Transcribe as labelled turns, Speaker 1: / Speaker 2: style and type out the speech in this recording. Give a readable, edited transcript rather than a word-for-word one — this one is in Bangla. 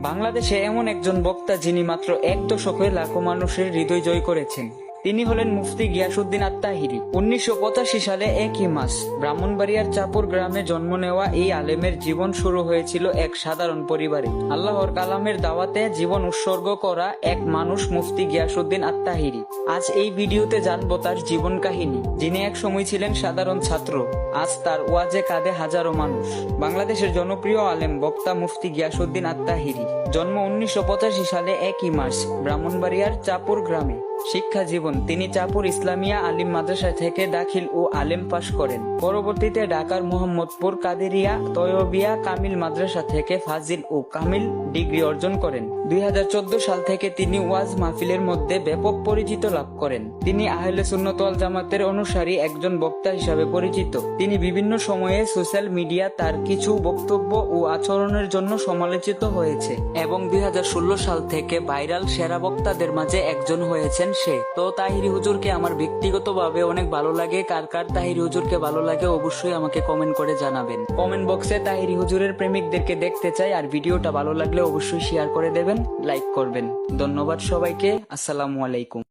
Speaker 1: বাংলাদেশে এমন একজন বক্তা যিনি মাত্র এক দশকে লাখো মানুষের হৃদয় জয় করেছেন। তিনি হলেন মুফতি গিয়াসউদ্দিন আত-তাহিরি। 1985 সালে 1 মাস ব্রাহ্মণবাড়িয়ার চাপুর গ্রামে জন্ম নেওয়া এই আলেমের জীবন শুরু হয়েছিল এক সাধারণ পরিবারে। আল্লাহর কালামের দাওয়াতে জীবন উৎসর্গ করা এক মানুষ মুফতি গিয়াসউদ্দিন আত-তাহিরি। আজ এই ভিডিওতে জানবো তার জীবন কাহিনী। যিনি এক সময় ছিলেন সাধারণ ছাত্র, আজ তার ওয়াজে কাঁদে হাজারো মানুষ। বাংলাদেশের জনপ্রিয় আলেম বক্তা মুফতি গিয়াসউদ্দিন আত-তাহিরি। জন্ম 1985 সালে 1 মার্চ ব্রাহ্মণবাড়িয়ার চাপুর গ্রামে। শিক্ষা জীবন: তিনি চাপুর ইসলামিয়া আলিম মাদ্রাসা থেকে দাখিল ও আলেম পাশ করেন। পরবর্তীতে ঢাকার মোহাম্মদপুর কাদেরিয়া তয়বিয়া কামিল মাদ্রাসা থেকে ফাজিল ও কামিল ডিগ্রি অর্জন করেন। 2014 সাল থেকে তিনি ওয়াজ মাহফিলের মধ্যে ব্যাপক পরিচিতি লাভ করেন। তিনি আহলে সুন্নাত ওয়াল জামাতের অনুসারী একজন বক্তা হিসাবে পরিচিত। তিনি বিভিন্ন সময়ে সোশ্যাল মিডিয়া তার কিছু বক্তব্য ও আচরণের জন্য সমালোচিত হয়েছে এবং 2016 সাল থেকে ভাইরাল সেরা বক্তাদের মাঝে একজন হয়েছেন সে। তো তাহিরি হুজুরকে আমার ব্যক্তিগতভাবে অনেক ভালো লাগে। কার কার তাহিরি হুজুরকে ভালো লাগে অবশ্যই আমাকে কমেন্ট করে জানাবেন। কমেন্ট বক্সে তাহিরি হুজুরের প্রেমিকদেরকে দেখতে চাই। আর ভিডিওটা ভালো লাগলে অবশ্যই শেয়ার করে দেবেন, লাইক করবেন। ধন্যবাদ সবাইকে। আসসালামু আলাইকুম।